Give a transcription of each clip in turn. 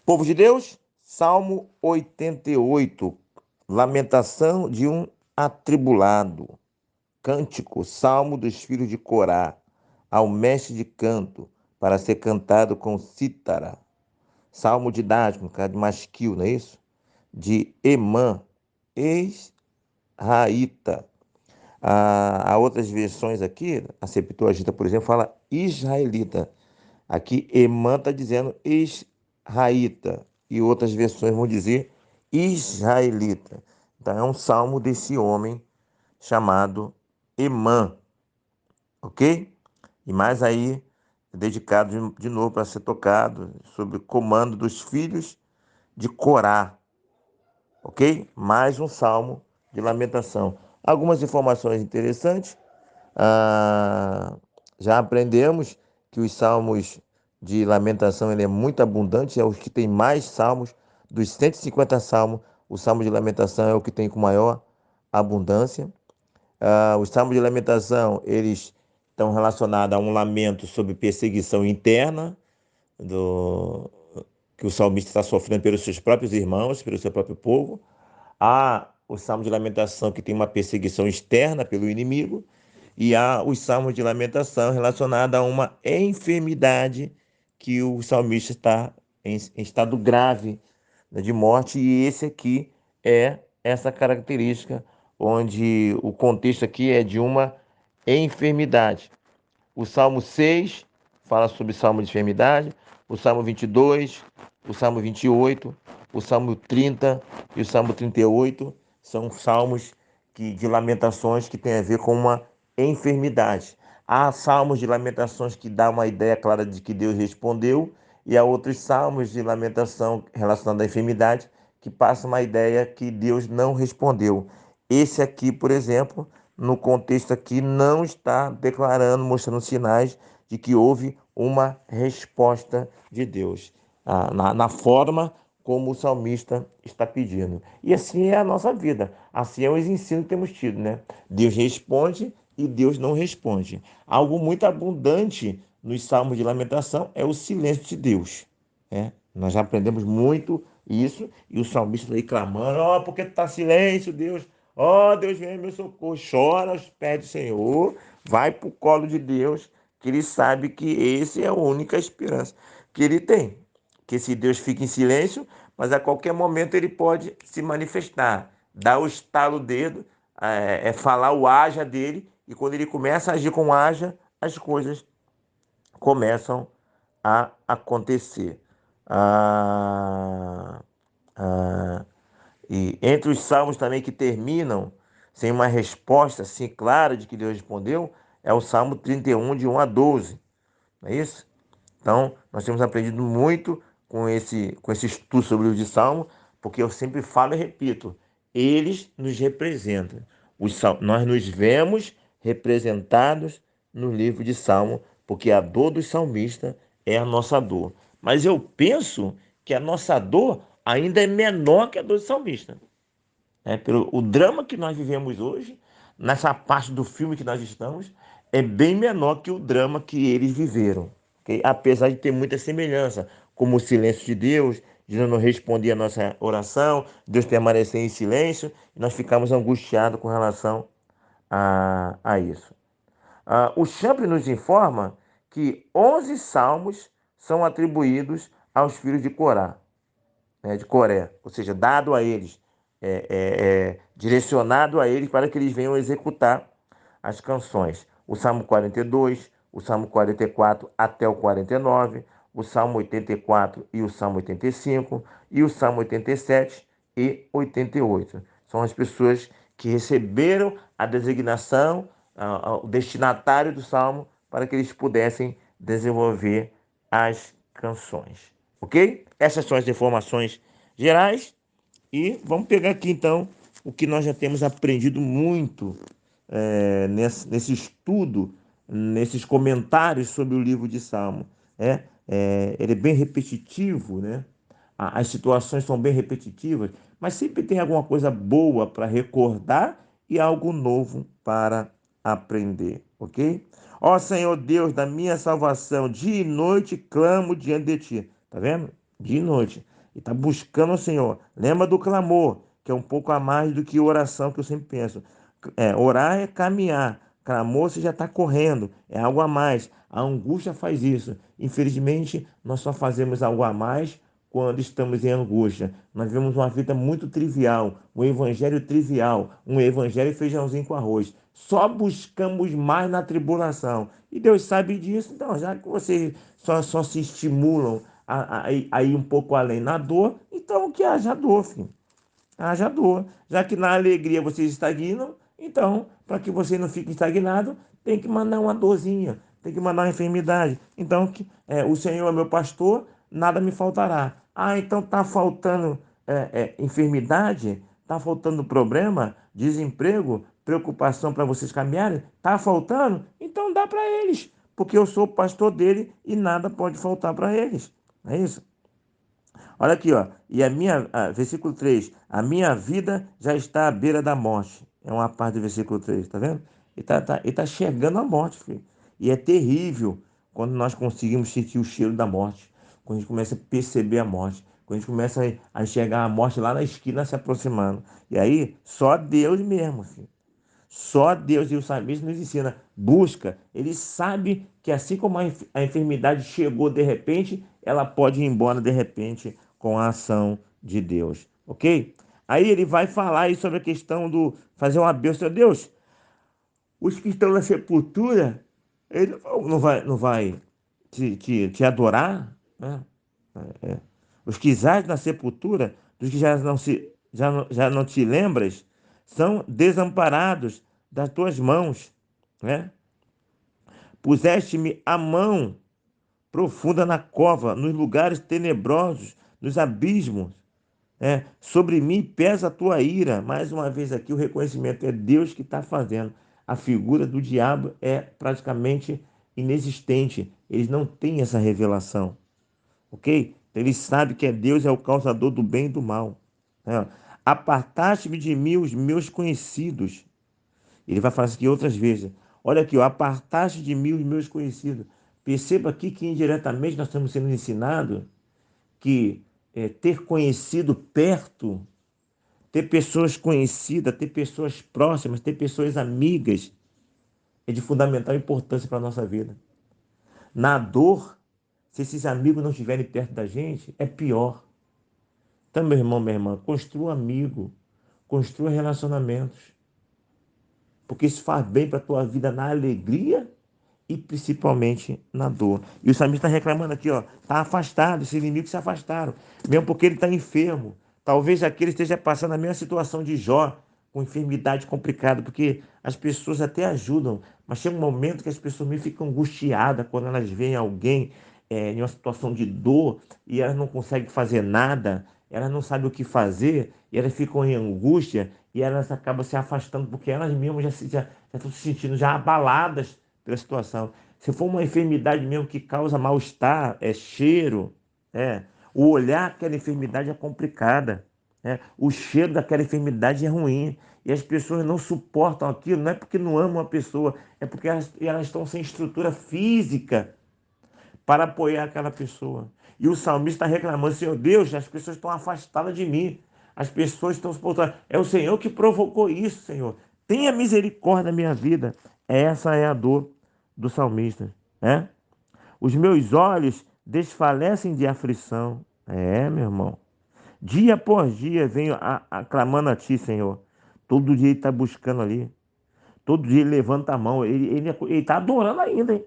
Povo de Deus, Salmo 88, lamentação de um atribulado. Cântico, Salmo dos filhos de Corá, ao mestre de canto, para ser cantado com cítara. Salmo didático, de Masquil, não é isso? De Emã, ex-raíta. Há outras versões aqui, a Septuaginta, por exemplo, fala israelita. Aqui, Emã está dizendo israelita. E outras versões vão dizer israelita. Então, é um salmo desse homem chamado Emã, ok? E mais aí, dedicado de novo para ser tocado, sob o comando dos filhos de Corá, ok? Mais um salmo de lamentação. Algumas informações interessantes. Já aprendemos que os salmos de lamentação ele é muito abundante, é o que tem mais salmos. Dos 150 salmos, o salmo de lamentação é o que tem com maior abundância. Os salmos de lamentação, eles estão relacionados a um lamento sobre perseguição interna, que o salmista está sofrendo pelos seus próprios irmãos, pelo seu próprio povo. Há o salmo de lamentação que tem uma perseguição externa pelo inimigo, e há os salmos de lamentação relacionados a uma enfermidade que o salmista está em estado grave, né, de morte, e esse aqui é essa característica, onde o contexto aqui é de uma enfermidade. O Salmo 6 fala sobre salmo de enfermidade, o Salmo 22, o Salmo 28, o Salmo 30 e o Salmo 38 são salmos de lamentações que têm a ver com uma enfermidade. Há salmos de lamentações que dão uma ideia clara de que Deus respondeu, e há outros salmos de lamentação relacionados à enfermidade que passam uma ideia que Deus não respondeu. Esse aqui, por exemplo, no contexto aqui, não está declarando, mostrando sinais de que houve uma resposta de Deus, na forma como o salmista está pedindo. E assim é a nossa vida, assim é os ensinos que temos tido, né? Deus responde e Deus não responde. Algo muito abundante nos salmos de lamentação é o silêncio de Deus, né? Nós já aprendemos muito isso, e o salmista aí clamando: ó, por que está silêncio, Deus? Ó, Deus, vem meu socorro. Chora aos pés do Senhor, vai para o colo de Deus, que ele sabe que esse é a única esperança que ele tem. Que se Deus fica em silêncio, mas a qualquer momento ele pode se manifestar, dar o estalo do dedo, falar o haja dele, e quando ele começa a agir com haja, as coisas começam a acontecer. Ah, ah, e entre os salmos também que terminam sem uma resposta assim clara de que Deus respondeu, é o Salmo 31, de 1 a 12. Não é isso? Então, nós temos aprendido muito com esse estudo sobre o livro de Salmo, porque eu sempre falo e repito, eles nos representam. Nós nos vemos representados no livro de Salmo, porque a dor do salmista é a nossa dor. Mas eu penso que a nossa dor ainda é menor que a dor do salmista. Pelo o drama que nós vivemos hoje, nessa parte do filme que nós estamos, é bem menor que o drama que eles viveram. Okay? Apesar de ter muita semelhança, como o silêncio de Deus, Deus não respondia a nossa oração, Deus permanecia em silêncio, e nós ficamos angustiados com relação a isso. O Champlin nos informa que 11 salmos são atribuídos aos filhos de Corá, de Coré, ou seja, dado a eles, direcionado a eles para que eles venham executar as canções. O Salmo 42, o Salmo 44 até o 49, o Salmo 84 e o Salmo 85, e o Salmo 87 e 88. São as pessoas que receberam a designação, o destinatário do Salmo, para que eles pudessem desenvolver as canções. Ok? Essas são as informações gerais. E vamos pegar aqui, então, o que nós já temos aprendido muito nesse estudo, nesses comentários sobre o livro de Salmo. Ele é bem repetitivo, né? As situações são bem repetitivas, mas sempre tem alguma coisa boa para recordar e algo novo para aprender, ok? Ó Senhor Deus da minha salvação, dia e noite clamo diante de ti. Tá vendo? Dia e noite. e está buscando o Senhor. Lembra do clamor, que é um pouco a mais do que oração, que eu sempre penso. Orar é caminhar. Clamor você já está correndo, é algo a mais. A angústia faz isso. Infelizmente, nós só fazemos algo a mais quando estamos em angústia. Nós vemos uma vida muito trivial, um evangelho trivial, um evangelho feijãozinho com arroz. Só buscamos mais na tribulação. E Deus sabe disso, então, já que vocês só se estimulam a ir um pouco além na dor, então que haja dor, filho. Haja dor. Já que na alegria vocês estagnam, então, para que você não fique estagnado, tem que mandar uma dorzinha, tem que mandar uma enfermidade. Então, o Senhor é meu pastor, nada me faltará. Ah, então está faltando enfermidade, está faltando problema, desemprego, preocupação para vocês caminharem? Está faltando? Então dá para eles, porque eu sou o pastor dele e nada pode faltar para eles. É isso. Olha aqui, ó. E versículo 3, a minha vida já está à beira da morte. É uma parte do versículo 3, tá vendo? Ele tá chegando à morte, filho. E é terrível quando nós conseguimos sentir o cheiro da morte, quando a gente começa a perceber a morte, quando a gente começa a enxergar a morte lá na esquina se aproximando. E aí, só Deus mesmo, filho. Só Deus, e o salmista nos ensina, busca. Ele sabe que assim como a enfermidade chegou de repente, ela pode ir embora de repente com a ação de Deus, ok? Aí ele vai falar aí sobre a questão do fazer uma bênção a Deus. Os que estão na sepultura, ele não vai te adorar, né? Os que jazem na sepultura, dos que já não te lembras, são desamparados das tuas mãos, né? Puseste-me a mão profunda na cova, nos lugares tenebrosos, nos abismos. Sobre mim pesa a tua ira. Mais uma vez aqui o reconhecimento é Deus que está fazendo. A figura do diabo é praticamente inexistente. Eles não têm essa revelação, ok? Então, ele sabe que Deus é o causador do bem e do mal. Apartaste-me de mim os meus conhecidos. Ele vai falar isso aqui outras vezes. Olha aqui, ó, apartaste de mim os meus conhecidos. Perceba aqui que indiretamente nós estamos sendo ensinados que ter conhecido perto, ter pessoas conhecidas, ter pessoas próximas, ter pessoas amigas é de fundamental importância para a nossa vida. Na dor, se esses amigos não estiverem perto da gente, é pior. Então, meu irmão, minha irmã, construa amigo, construa relacionamentos, porque isso faz bem para a tua vida na alegria e principalmente na dor. E o salmista está reclamando aqui, ó, está afastado, esses inimigos se afastaram, mesmo porque ele está enfermo. Talvez aquele esteja passando a mesma situação de Jó, com enfermidade complicada, porque as pessoas até ajudam, mas chega um momento que as pessoas meio ficam angustiadas quando elas veem alguém em uma situação de dor e elas não conseguem fazer nada, elas não sabem o que fazer, e elas ficam em angústia e elas acabam se afastando, porque elas mesmas já estão se sentindo já abaladas pela situação. Se for uma enfermidade mesmo que causa mal-estar, cheiro, o olhar aquela enfermidade é complicada, o cheiro daquela enfermidade é ruim, e as pessoas não suportam aquilo, não é porque não amam a pessoa, é porque elas estão sem estrutura física para apoiar aquela pessoa. E o salmista está reclamando, Senhor Deus, as pessoas estão afastadas de mim, as pessoas estão suportando. É o Senhor que provocou isso, Senhor. Tenha misericórdia da minha vida. Essa é a dor do salmista, né? Os meus olhos desfalecem de aflição. Meu irmão. Dia após dia venho aclamando a Ti, Senhor. Todo dia ele está buscando ali. Todo dia ele levanta a mão. Ele está adorando ainda, hein?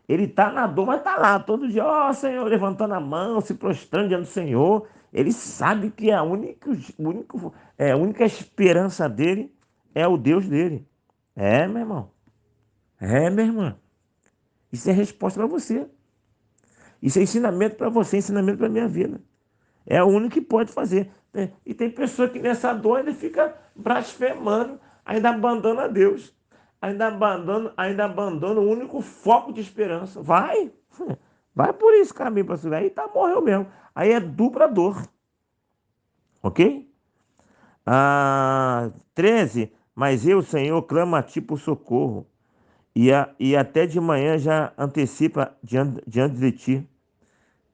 Ele está na dor, mas está lá. Todo dia, ó Senhor, levantando a mão, se prostrando diante do Senhor. Ele sabe que a única esperança dele é o Deus dele. Meu irmão. Minha irmã. Isso é resposta para você. Isso é ensinamento para você, ensinamento para a minha vida. É o único que pode fazer. E tem pessoa que nessa dor ainda fica blasfemando, ainda abandona Deus. Ainda abandona o único foco de esperança. Vai por esse caminho para você. Aí morreu mesmo. Aí é dupla dor. Ok? 13. Mas eu, Senhor, clamo a ti por socorro. E até de manhã já antecipa diante de ti.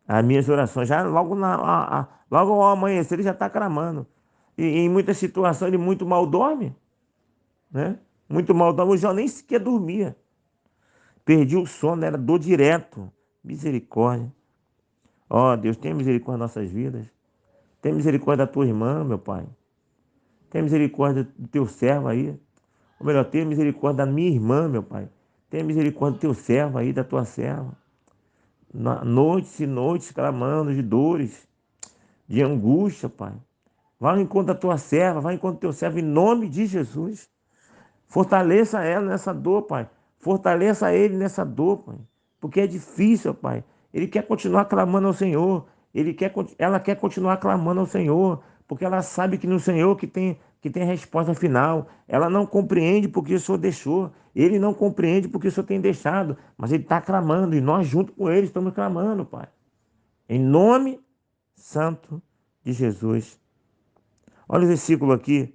As minhas orações, já logo, logo ao amanhecer, ele já está clamando. E em muitas situações ele muito mal dorme, né? Muito mal dorme. Hoje eu nem sequer dormia. Perdi o sono, era dor direto. Misericórdia. Ó, Deus, tenha misericórdia das nossas vidas. Tenha misericórdia da tua irmã, meu Pai. Tenha misericórdia do teu servo aí. Ou melhor, tenha misericórdia da minha irmã, meu Pai. Tenha misericórdia do teu servo aí, da tua serva. Noites e noites clamando de dores, de angústia, Pai. Vá ao encontro da tua serva, vá ao encontro do teu servo, em nome de Jesus. Fortaleça ela nessa dor, Pai. Fortaleça ele nessa dor, Pai. Porque é difícil, Pai. Ele quer continuar clamando ao Senhor. Ela quer continuar clamando ao Senhor. Porque ela sabe que no Senhor que tem a resposta final. Ela não compreende porque o Senhor deixou. Ele não compreende porque o Senhor tem deixado. Mas ele está clamando. E nós, junto com ele, estamos clamando, Pai. Em nome santo de Jesus. Olha o versículo aqui,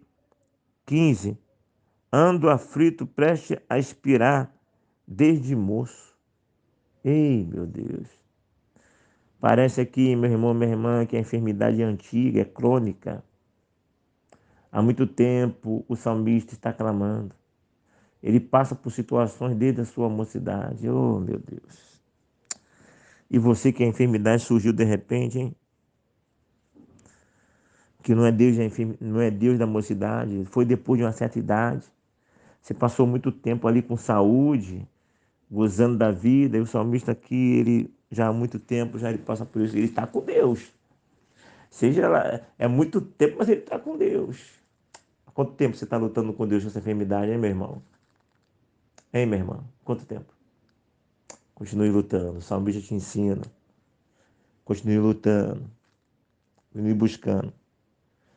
15. Ando aflito, prestes a expirar desde moço. Ei, meu Deus. Parece aqui, meu irmão, minha irmã, que a enfermidade é antiga, é crônica. Há muito tempo o salmista está clamando. Ele passa por situações desde a sua mocidade. Oh, meu Deus. E você que a enfermidade surgiu de repente, hein? Que não é não é Deus da mocidade, foi depois de uma certa idade. Você passou muito tempo ali com saúde, gozando da vida, e o salmista aqui, ele já há muito tempo, já ele passa por isso, ele está com Deus. Seja lá, é muito tempo, mas ele está com Deus. Há quanto tempo você está lutando com Deus com essa enfermidade, hein, meu irmão? Hein, minha irmã? Quanto tempo? Continue lutando, o salmista te ensina. Continue lutando, continue buscando,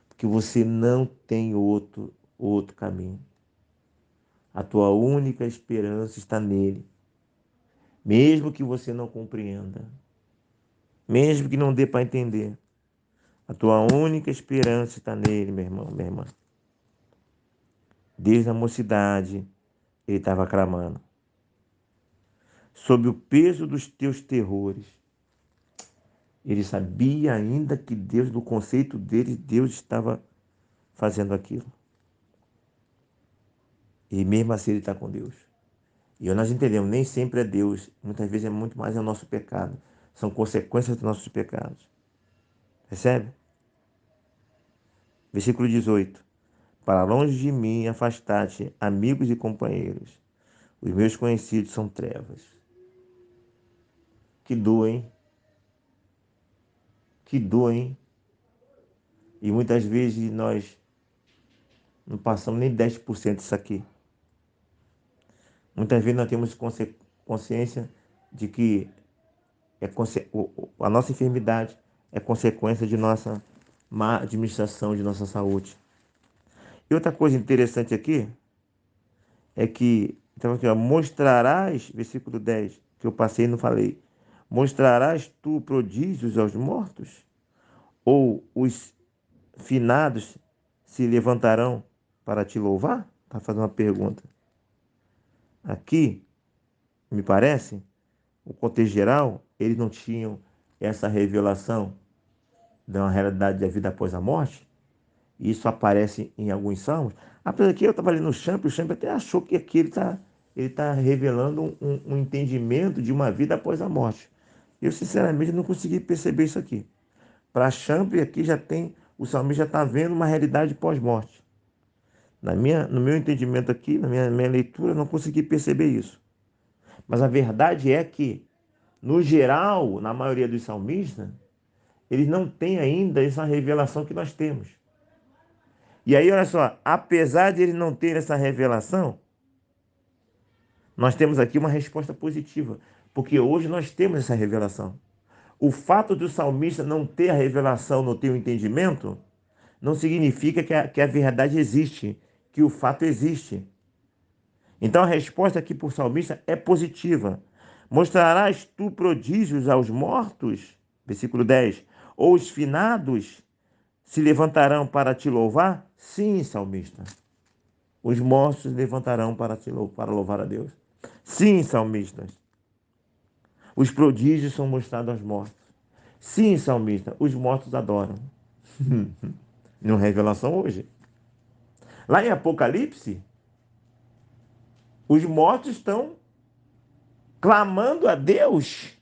porque você não tem outro caminho. A tua única esperança está nele. Mesmo que você não compreenda, mesmo que não dê para entender, a tua única esperança está nele, meu irmão, minha irmã. Desde a mocidade, ele estava clamando. Sob o peso dos teus terrores, ele sabia ainda que Deus, no conceito dele, Deus estava fazendo aquilo. E mesmo assim ele está com Deus. E nós entendemos, nem sempre é Deus, muitas vezes é muito mais o nosso pecado. São consequências dos nossos pecados. Percebe? Versículo 18. Para longe de mim afastaste amigos e companheiros. Os meus conhecidos são trevas. Que doem, que doem. E muitas vezes nós não passamos nem 10% disso aqui. Muitas vezes nós temos consciência de que a nossa enfermidade é consequência de nossa má administração de nossa saúde. E outra coisa interessante aqui é que, então aqui, ó, mostrarás, versículo 10, que eu passei e não falei, mostrarás tu prodígios aos mortos? Ou os finados se levantarão para te louvar? Está fazendo uma pergunta. Aqui, me parece, o contexto geral, eles não tinham essa revelação da realidade da vida após a morte. E isso aparece em alguns salmos. Apesar que eu estava ali no Champ, o Champ até achou que aqui ele tá revelando um entendimento de uma vida após a morte. Eu, sinceramente, não consegui perceber isso aqui. Para Champ, aqui já tem, o salmista já está vendo uma realidade pós-morte. No meu entendimento aqui, na minha leitura, eu não consegui perceber isso. Mas a verdade é que, no geral, na maioria dos salmistas, eles não têm ainda essa revelação que nós temos. E aí, olha só, apesar de ele não ter essa revelação, nós temos aqui uma resposta positiva, porque hoje nós temos essa revelação. O fato do salmista não ter a revelação no teu entendimento, não significa que a verdade existe, que o fato existe. Então a resposta aqui por salmista é positiva. Mostrarás tu prodígios aos mortos? Versículo 10. Ou os finados se levantarão para te louvar? Sim, salmista. Os mortos se levantarão para louvar a Deus. Sim, salmistas. Os prodígios são mostrados aos mortos. Sim, salmista, os mortos adoram. Não é revelação hoje. Lá em Apocalipse, os mortos estão clamando a Deus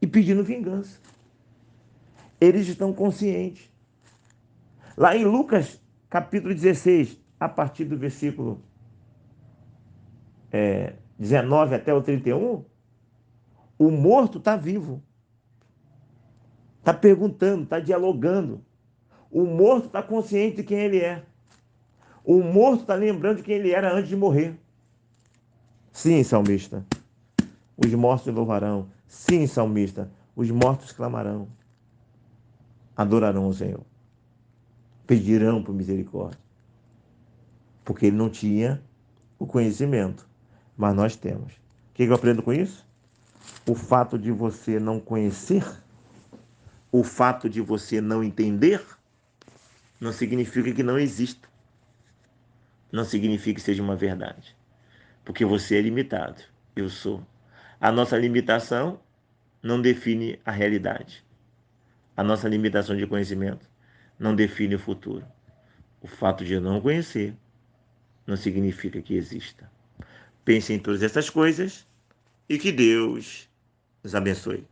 e pedindo vingança. Eles estão conscientes. Lá em Lucas, capítulo 16, a partir do versículo 19 até o 31, o morto está vivo, está perguntando, está dialogando. O morto está consciente de quem ele é. O morto está lembrando de quem ele era antes de morrer. Sim, salmista, os mortos louvarão. Sim, salmista, os mortos clamarão. Adorarão o Senhor. Pedirão por misericórdia. Porque ele não tinha o conhecimento, mas nós temos. O que eu aprendo com isso? O fato de você não conhecer, o fato de você não entender, não significa que não exista. Não significa que seja uma verdade. Porque você é limitado. Eu sou. A nossa limitação não define a realidade. A nossa limitação de conhecimento não define o futuro. O fato de eu não conhecer não significa que exista. Pense em todas essas coisas e que Deus nos abençoe.